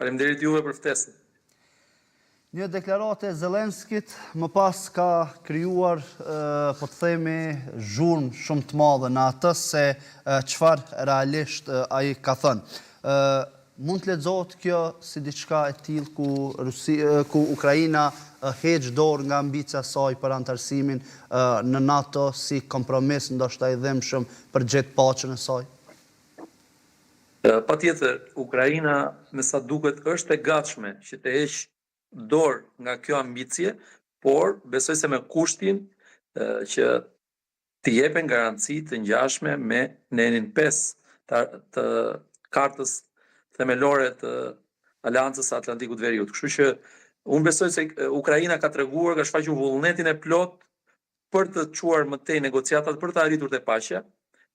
Faleminderit juve për ftesën. Një deklarate e Zelenskit më pas ka krijuar, po të themi, zhurmë shumë të madhe në atë se çfarë realisht ai ka thënë. Mund të lexohet kjo si diçka e tillë ku Ukraina heq dorë nga ambicia e saj për antarësimin në NATO si kompromis ndoshta i dhëmshëm për gjetë paqen e saj? Patjetër, Ukraina me sa duket është e gatshme që të heqë dorë nga kjo ambicie, por besoj se me kushtin që të jepen garanci të ngjashme me nenin 5 të kartës themelore të Aleancës së Atlantikut Veriut. Kështu që unë besoj se Ukraina ka treguar, ka shfaqur vullnetin e plot për të çuar më tej negociatat për të arritur te paqja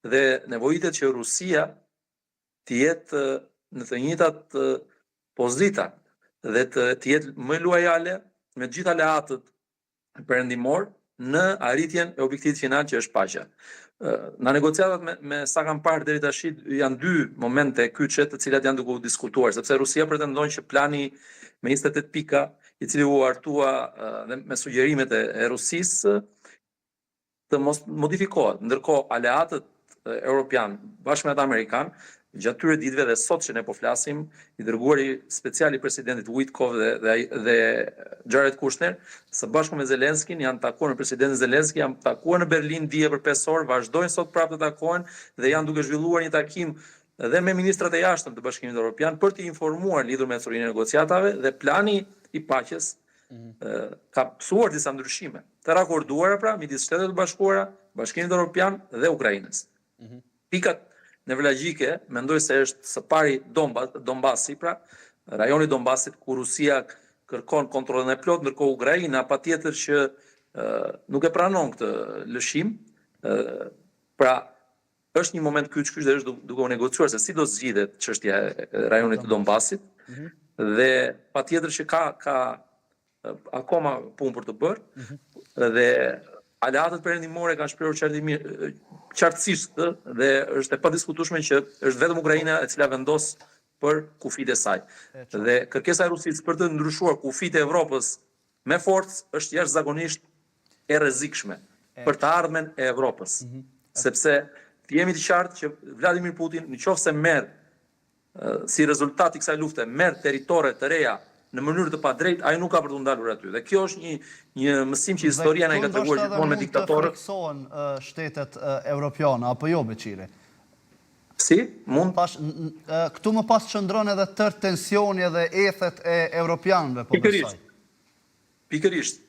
dhe nevojitet që Rusia të jetë në të njëjtat pozita dhe të jetë më luajale me të gjithë aleatët perëndimor në arritjen e objektivit final që është paqja. Në negociatat me sa kam parë deri tash janë 2 momente kyçe të cilat janë duke u diskutuar, sepse Rusia pretendon që plani me 28 pika, i cili u hartua dhe me sugjerimet e Rusisë, të mos modifikohet. Ndërkohë aleatët europian bashkë me ata amerikan, gjatë tyre ditëve dhe sot që ne po flasim, i dërguari special i presidentit Witkoff dhe Jared Kushner, së bashku me Zelenskin, janë takuar me presidentin Zelenski, janë takuar në Berlin dje për 5 orë, vazhdojnë sot prapë të takohen dhe janë duke zhvilluar një takim dhe me ministrat e jashtëm të Bashkimit Evropian për të informuar lidhur me ecurinë e negociatave dhe plani i paqes ka pësuar disa ndryshime të rakorduara pra midis Shtetet e Bashkuara, Bashkimit Evropian dhe Ukrainës. Pikat nevralgjike, mendoj se është së pari Donbasi, pra rajoni Donbasit ku Rusia kërkon kontrollin e plot, ndërkohë Ukraina patjetër që nuk e pranon këtë lëshim. Pra është një moment kyç dhe është duke u negociuar se si do zgjidhet çështja e rajonit të Donbasit dhe patjetër që ka akoma punë për të bërë dhe aleatët perëndimore kanë shprehur qartësisht dhe është e padiskutueshme që është vetëm Ukraina e cila vendos për kufijtë e saj. Dhe kërkesa e Rusisë për të ndryshuar kufijtë e Evropës me forcë është jashtëzakonisht e rrezikshme për të ardhmen e Evropës. Sepse të jemi të qartë që Vladimir Putin, nëse merr si rezultat i kësaj lufte, merr territore të reja në mënyrë të padrejtë, ai nuk ka për të ndalur aty. Dhe kjo është një mësim që historia na e ka treguar gjithmonë me diktatorët. Mund të friksohen shtetet europiane apo jo, Beqiri? Si? Mund. Këtu më pas qëndron edhe tërë tensioni dhe ethet e europianëve, po besoj. Pikërisht.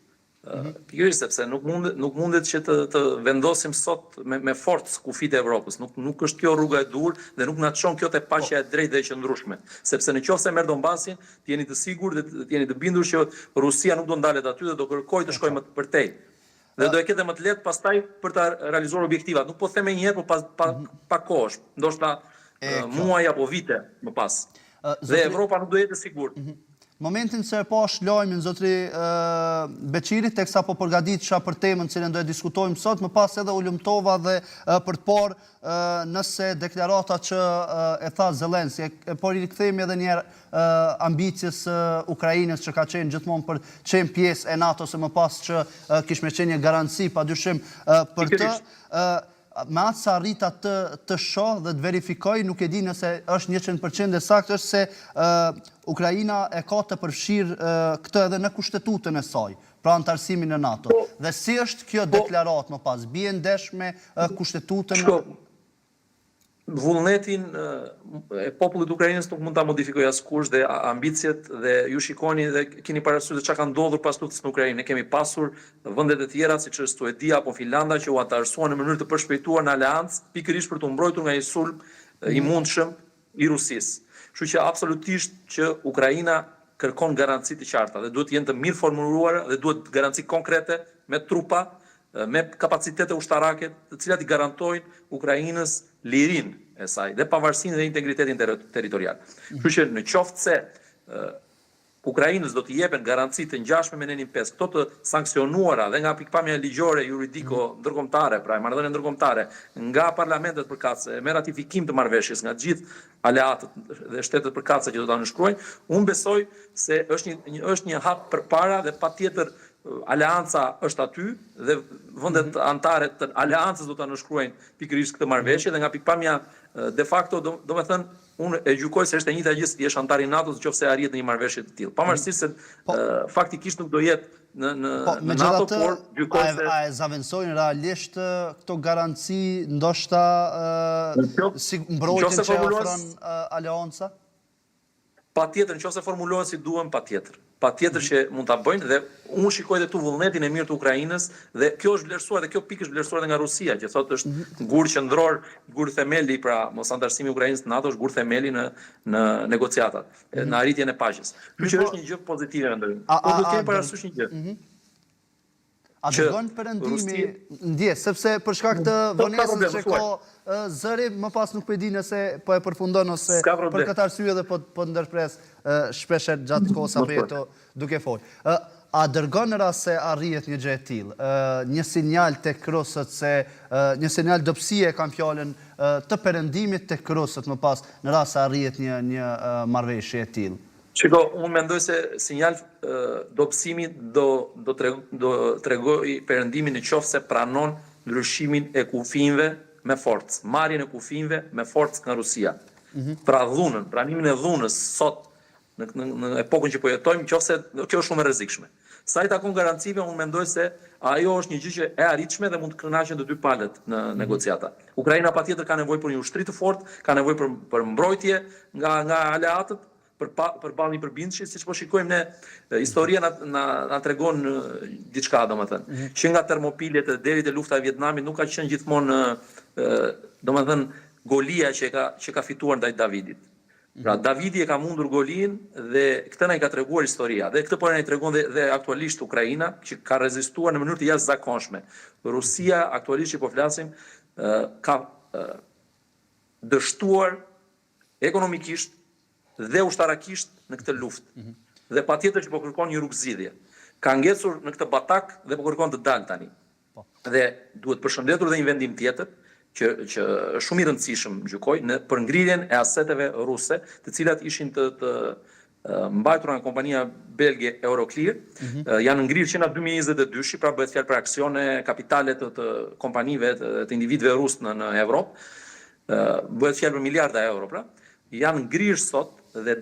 Pikërisht sepse nuk mundet që të vendosim sot me forcë kufijtë e Evropës. Nuk është kjo rruga e dur dhe nuk na çon kjo te paqja e drejtë dhe e qëndrueshme. Sepse nëse merr Donbasin, të jeni të sigurt dhe të jeni të bindur që Rusia nuk do ndalet aty dhe do kërkojë të shkojë më përtej. Dhe do e ketë më të lehtë pastaj për ta realizuar objektivat. Nuk po them një herë, por pa kohësh, ndoshta muaj apo vite më pas. Dhe Evropa nuk do jetë e sigurt. Momentin se e pash lajmin zotri Beqirit, teksa po përgatitesha për temën cilën do e diskutojmë sot, më pas edhe u lumtova dhe për të parë nëse deklarata që e tha Zelenski, por i rikthehemi edhe një herë ambicjes Ukrainës që ka qenë gjithmonë për qenë pjesë e NATO, se më pas që kishme qenë një garanci padyshim për të. Me atë sa arrita të shoh dhe të verifikoj, nuk e di nëse është 100% e saktë, është se Ukraina e ka të përfshirë këtë edhe në kushtetutën e saj, pra antarësimin në NATO. Dhe si është kjo deklarat më pas? Bie ndesh me kushtetutën? Vullnetin e popullit Ukrainës nuk mund ta modifikojë askush dhe ambicjet dhe ju shikoni dhe keni parasysh çka ka ndodhur pas luftës në Ukrainë. Ne kemi pasur vendet e tjera siç është Suedia apo Finlanda që u antarësuan në mënyrë të përshpejtuar në aleancë pikërisht për të mbrojtur nga një sulm i mundshëm i Rusisë. Kështu që absolutisht që Ukraina kërkon garanci të qarta dhe duhet të jenë të mirë formuluara dhe duhet garanci konkrete me trupa, me kapacitete ushtarake të cilat i garantojnë Ukrainës lirinë e saj dhe pavarësinë dhe integritetin territorial. Kështu që në qoftë se Ukrainës do t'i jepen garanci të ngjashme me Nenin 5, këto të sankcionuara dhe nga pikpamja ligjore juridiko ndërkombëtare, pra marrëdhënie ndërkombëtare, nga parlamentet përkatëse, me ratifikim të marrëveshjes nga të gjithë aleatët dhe shtetet përkatëse që do ta nënshkruajnë, unë besoj se është një hap përpara dhe patjetër aleanca është aty dhe vendet anëtare të aleancës do ta nënshkruajnë pikërisht këtë marrëveshje dhe nga pikpamja de facto domethënë unë e gjykoj se është e njëjta gjë si jesh antar i NATO-s nëse arrihet në një marrëveshje të tillë. Pavarësisht se faktikisht nuk do jetë në NATO, por gjykoj se a e zaventësojnë realisht këto garanci ndoshta si mbrojtjen që ofron aleanca? Patjetër nëse formulohen si duhen, patjetër që mund ta bëjnë dhe unë shikoj edhe tu vullnetin e mirë të Ukrainës dhe kjo është vlerësuar dhe kjo pikë është vlerësuar edhe nga Rusia, që thotë është gur qendror, gur themeli, pra mos antarësimi i Ukrainës në NATO është gur themeli në negociatat, në arritjen e paqes. Kjo është një gjë pozitive mendoj. Po do të kemi parasysh një gjë. A dërgon perëndimi ndjes, sepse për shkak të vonesës që ka zëri, më pas nuk po e di nëse po e përfundon ose për këtë arsye dhe po ndërpres shpesh gjatë kohës apo jeto duke folë. A dërgon në rast se arrihet një gjë e tillë, një sinjal tek rusët se një sinjal dobësie kam fjalën të perëndimit tek rusët më pas në rast se arrihet një marrëveshje e tillë? Shiko, unë mendoj se sinjal dobësimi do tregoj perëndimin në qoftë se pranon ndryshimin e kufive me forcë, marrjen e kufive me forcë nga Rusia. Pra dhunën, pranimin e dhunës sot në epokën që po jetojmë, nëse kjo është shumë e rrezikshme. Sa i takon garancive, unë mendoj se ajo është një gjë që e arritshme dhe mund të kënaqen të dy palët në negociata. Ukraina patjetër ka nevojë për një ushtri të fortë, ka nevojë për mbrojtje nga aleatët, përballë një përbindjeshi, siç po shikojmë ne, historia na tregon diçka, domethënë, që nga Termopilet deri te lufta e Vietnamit nuk ka qenë gjithmonë domethënë Golia që ka fituar ndaj Davidit. Pra Davidi e ka mundur Golin dhe këtë na i ka treguar historia. Dhe këtë po na i tregon dhe aktualisht Ukraina, që ka rezistuar në mënyrë të jashtëzakonshme. Rusia aktualisht që po flasim ka dështuar ekonomikisht dhe ushtarakisht në këtë luftë. Dhe patjetër që po kërkon një rrugëzidhje. Ka ngecur në këtë batak dhe po kërkon të dalë tani. Dhe duhet përshëndetur dhe një vendim tjetër që është shumë i rëndësishëm, gjykoj, për ngrirjen e aseteve ruse, të cilat ishin të mbajtur nga kompania belge Euroclear, janë ngrirë që nga 2022, pra bëhet fjalë për aksione, kapitale të kompanive, të individëve rusë në Evropë, bëhet fjalë për miliarda euro, pra, janë ngrirë sot dhe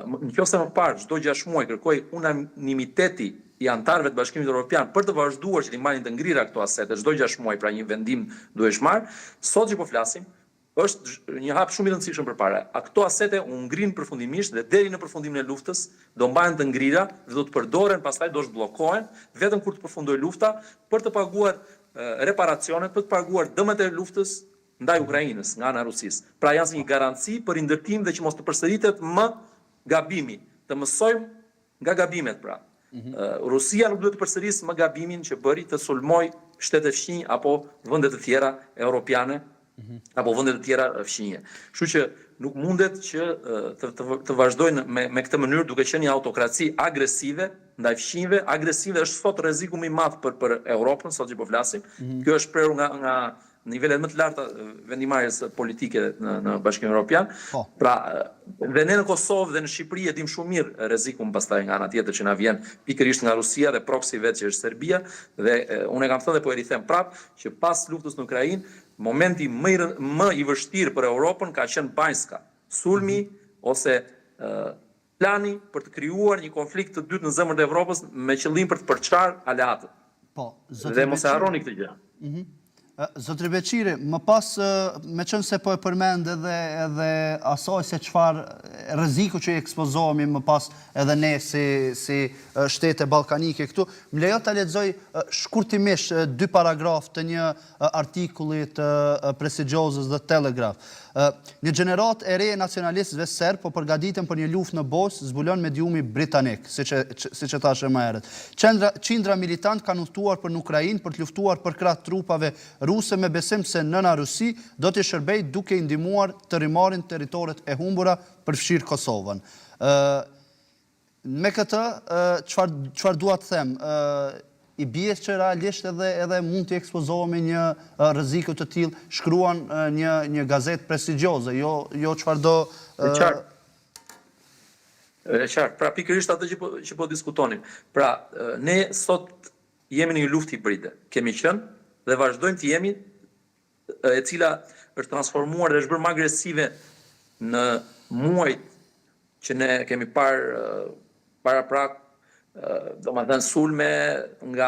nëse më parë çdo 6 muaj kërkoi unanimiteti i antarëve të Bashkimit Evropian për të vazhduar që të marrin të ngrira këto asete çdo 6 muaj, pra një vendim duhesh marr, sot që po flasim është një hap shumë i rëndësishëm përpara. Këto asete u ngrin përfundimisht dhe deri në përfundimin e luftës do mbahen të ngrira dhe do të përdoren, pastaj do zhbllokohen vetëm kur të përfundojë lufta për të paguar reparacionet, për të paguar dëmet e luftës ndaj Ukrainës nga ana e Rusisë. Pra janë si një garanci për ndërtim dhe që mos të përsëritet më gabimi, të mësojmë nga gabimet, pra. Rusia nuk duhet të përsërisë më gabimin që bëri të sulmoj shtetet fqinj apo vende të tjera europiane apo vende të tjera fqinje. Kështu që nuk mundet që të vazhdojnë me këtë mënyrë duke qenë një autokraci agresive ndaj fqinjve. Agresive është sot rreziku më i madh për Europën, sot që po flasim. Kjo është prerur nga nivelet më të larta vendimarrjes politike në Bashkimin Evropian. Pra, dhe ne në Kosovë dhe në Shqipëri e dim shumë mirë rrezikun pastaj nga ana tjetër që na vjen pikërisht nga Rusia dhe proksi vet që është Serbia, dhe unë e kam thënë dhe po e rikthem prapë që pas luftës në Ukrainë, momenti më i vështirë për Europën ka qenë Banjska, sulmi ose plani për të krijuar një konflikt të dytë në zemrën e Evropës me qëllim për të përçarë aleatët. Dhe mos e harroni këtë gjë. Zotri Beqiri, më pas, me qënë se po e përmend edhe asaj se çfarë rreziku që i ekspozohemi më pas edhe ne si shtete ballkanike këtu, më lejo ta lexoj shkurtimisht 2 paragraf të një artikulli të prestigjozës The Telegraph. Një gjenerat e re e nacionalistëve serb po përgatiten për një luftë në Bosnë, zbulon mediumi britanik, siç e thashë më herët. Qindra militant kanë udhëtuar për në Ukrainë për të luftuar për krah trupave ruse me besim se nëna Rusi do të shërbejë duke i ndihmuar të rimarrin territoret e humbura përfshirë Kosovën. Me këtë, çfarë dua të them, i bie që realisht edhe mund të ekspozohemi një rreziku të tillë, shkruan një gazetë prestigjioze, jo çfarëdo Qartë, pra pikërisht atë që po diskutonim. Pra, ne sot jemi në një luftë hibride. Kemi qenë dhe vazhdojmë të jemi, e cila është transformuar dhe është bërë më agresive në muajt që ne kemi parë para prak, domethënë sulme nga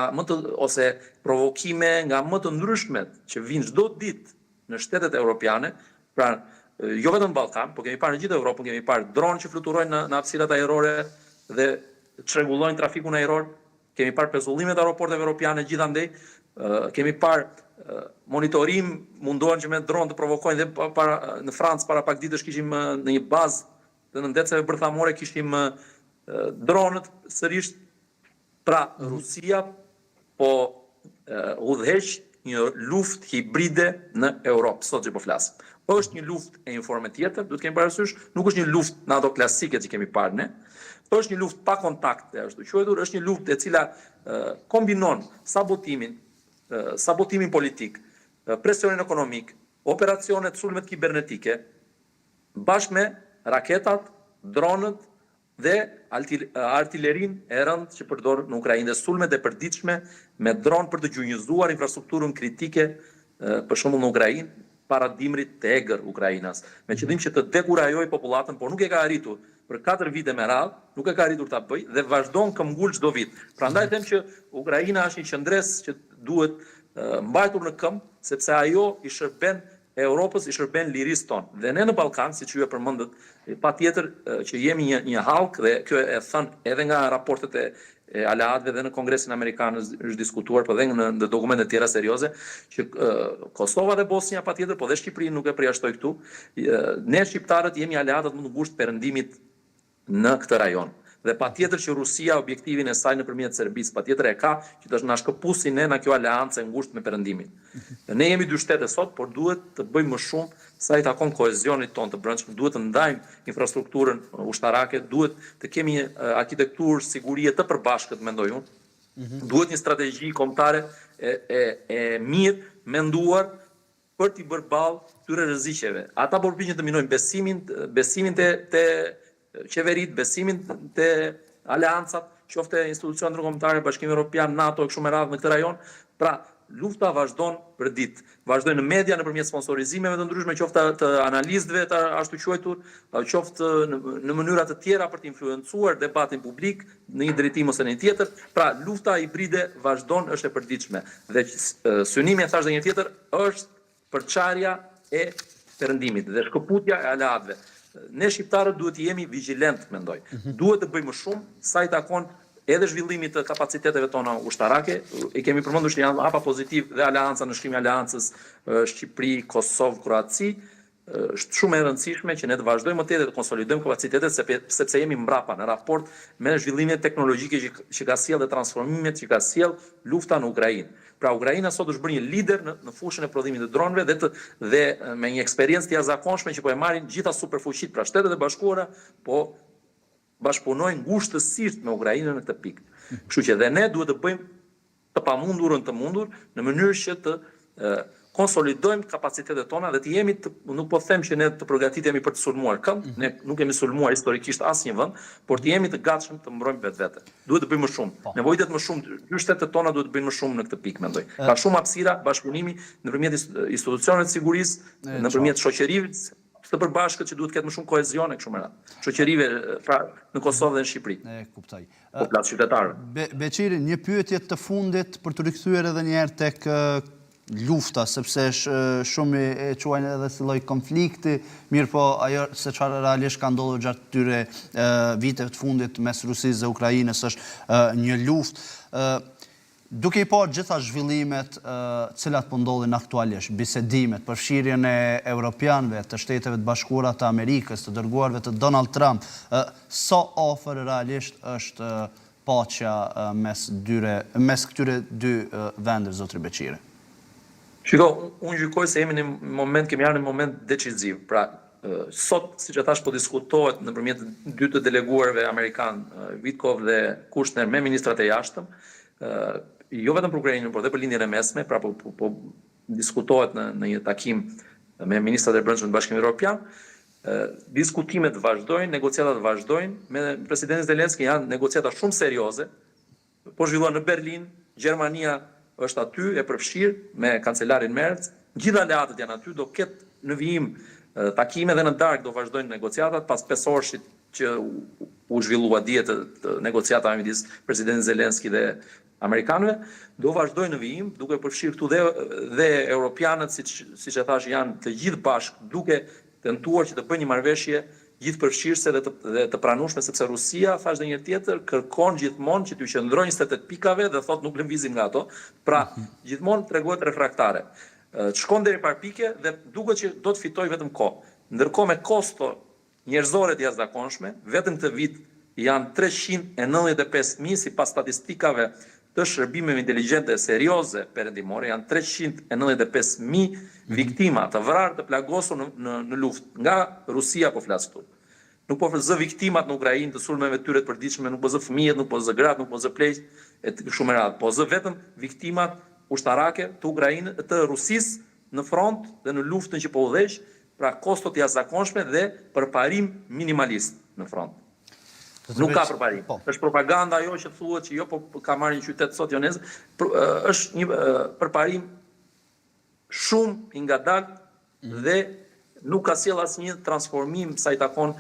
ose provokime nga më të ndryshmet që vinë çdo ditë në shtetet europiane, pra jo vetëm në Ballkan, por kemi parë në gjithë Evropën, kemi parë dronë që fluturojnë në hapësirat ajrore dhe çrregullojnë trafikun ajror, kemi parë pezullimet aeroporteve europiane gjithandej, kemi parë monitorim, mundohen që me dronë të provokojnë dhe në Francë para pak ditësh kishim në një bazë të ndeceve bërthamore kishim dronët sërish. Pra Rusia po udhëheq një luftë hibride në Europë, sot që po flasim. Është një luftë e një forme tjetër, duhet kemi parasysh, nuk është një luftë në ato klasike që kemi parë ne. Është një luftë pa kontakte, ashtu quajtur, është një luftë e cila kombinon sabotimin politik, presionin ekonomik, operacionet sulmet kibernetike, bashkë me raketat, dronët dhe artillerin e rëndë që përdor në Ukrainë dhe sulmet e përditshme me dronë për të gjunjëzuar infrastrukturën kritike, për shembull në Ukrainë, para dimrit të egër Ukrainas, me qëllim që të dekurajoj popullatën, por nuk e ka arritur për 4 vite me radhë, nuk e ka arritur ta bëj dhe vazhdon këmbgul çdo vit. Prandaj them që Ukraina është një qendres që duhet mbajtur në këmbë, sepse ajo i shërben Europës, i shërben lirisë tonë. Dhe ne në Ballkan, siç ju e përmendët, patjetër që jemi një hallk dhe kjo e thënë edhe nga raportet e aleatëve dhe në Kongresin Amerikan është diskutuar, por edhe në dokumente tjera serioze, që Kosova dhe Bosnia patjetër, po dhe Shqipëri nuk e përjashtoj këtu, ne shqiptarët jemi aleatët më të ngushtë perëndimit në këtë rajon. Dhe patjetër që Rusia objektivin e saj nëpërmjet Serbisë patjetër e ka që të na shkëpusi ne në kjo aleancë e ngushtë me perëndimin. Ne jemi 2 shtete sot, por duhet të bëjmë më shumë sa i takon kohezionit tonë të brendshëm, duhet të ndajmë infrastrukturën ushtarake, duhet të kemi arkitekturë sigurie të përbashkët, mendoj unë. Duhet një strategji kombëtare e mirë menduar për t'i bërë ballë këtyre rrezikeve. Ata përpiqen të minojnë besimin te qeverit, besimin të aleancat, qofte institucion ndërkombëtare, Bashkimi Evropian, NATO e kështu me radhë në këtë rajon. Pra, lufta vazhdon për ditë. Vazhdon në media nëpërmjet sponsorizimeve të ndryshme, qofte të analistëve të ashtu quajtur, qofte në mënyra të tjera për të influencuar debatin publik në një drejtim ose në një tjetër. Pra, lufta hibride vazhdon, është e përditshme. Dhe synimi, e thash edhe një tjetër, është përçarja e perëndimit dhe shkëputja e aleatëve. Ne shqiptarët duhet të jemi vigjilent, mendoj. Duhet të bëjmë shumë sa i takon edhe zhvillimit të kapaciteteve tona ushtarake. I kemi përmendur që janë hapa pozitiv dhe aleanca në shkrim aleancës Shqipëri, Kosovë, Kroaci. Është shumë e rëndësishme që ne të vazhdojmë më tepër të konsolidojmë kapacitetet sepse jemi mbrapa në raport me zhvillimet teknologjike që ka sjellë dhe transformimet që ka sjellë lufta në Ukrainë. Pra Ukraina sot është bërë një lider në fushën e prodhimit të dronëve dhe me një eksperiencë të jashtëzakonshme që po e marrin gjitha superfuqitë, pra Shtetet e Bashkuara po bashkëpunojnë ngushtësisht me Ukrainën në këtë pikë. Kështu që dhe ne duhet të bëjmë të pamundurën të mundur në mënyrë që të konsolidojmë kapacitetet tona dhe të jemi nuk po them që ne të përgatitemi për të sulmuar këmbë, ne nuk kemi sulmuar historikisht asnjë vend, por të jemi të gatshëm të mbrojmë vetvete. Duhet të bëjmë më shumë. Nevojitet më shumë, 2 shtetet tona duhet të bëjnë më shumë në këtë pikë, mendoj. Ka shumë hapësira bashkëpunimi nëpërmjet institucioneve të sigurisë, nëpërmjet shoqërive të përbashkët që duhet të ketë më shumë kohezion e kështu me radhë. Shoqërive pra në Kosovë dhe në Shqipëri. E kuptoj. Popullat qytetarëve. Beqiri, një pyetje të fundit për të rikthyer edhe një herë tek lufta, sepse shumë e quajnë edhe si lloj konflikti, mirë po ajo se çfarë realisht ka ndodhur gjatë këtyre viteve të fundit mes Rusisë dhe Ukrainës është një luftë. Duke i parë gjitha zhvillimet cilat po ndodhin aktualisht, bisedimet, përfshirjen e europianëve, të Shteteve të Bashkuara të Amerikës, të dërguarve të Donald Trump, sa afër realisht është paqja mes këtyre 2 vendeve, zotri Beqiri? Shiko, unë gjykoj se kemi arë në moment decisiv. Pra, sot, siç e thash, po diskutohet nëpërmjet dy të deleguarve amerikan, Witkoff dhe Kushner, me ministrat e jashtëm, jo vetëm për Ukrainën, por edhe për lindjen e mesme, pra po diskutohet në një takim me ministrat e brendshëm të Bashkimit Evropian. Diskutimet vazhdojnë, negociatat vazhdojnë, me presidentin Zelenski janë negociata shumë serioze, po zhvillohen në Berlin, Gjermania është aty e përfshirë me kancelarin Merz, gjithë aleatët janë aty, do ketë në vijim takime dhe në darkë do vazhdojnë negociatat pas 5 orëshit që u zhvillua dihet të negociata midis presidentit Zelenski dhe amerikanëve, do vazhdojnë në vijim, duke përfshirë këtu dhe europianët, siç e thash, janë të gjithë bashkë, duke tentuar që të bëjnë një marrëveshje gjithë përfshirëse dhe të pranueshme, sepse Rusia, thash dhe një tjetër, kërkon gjithmonë që t'u qëndrojnë 28 pikave dhe thot nuk lëvizim nga ato, pra gjithmonë tregohet refraktare. Shkon deri par pike dhe duket që do të fitoj vetëm kohë. Ndërkohë me kosto njerëzore të jashtëzakonshme, vetëm këtë vit janë 395.000 sipas statistikave të shërbimeve inteligjente serioze perëndimore, janë 395.000 viktima të vrarë, të plagosur në luftë. Nga Rusia po flas këtu. Nuk po zë viktimat në Ukrainë të sulmeve tyre të përditshme, nuk po zë fëmijët, nuk po zë gratë, nuk po zë pleqt, e shumë e radhë, po zë vetëm viktimat ushtarake të Ukrainës, të Rusisë në front dhe në luftën që po udhëheq, pra kostot jashtëzakonshme dhe përparim minimalist në front. Nuk ka përparim. Është propaganda ajo që thuhet që jo po ka marrë një qytet sot jonez, është një përparim shumë i ngadalt dhe nuk ka sjell asnjë transformim sa i takon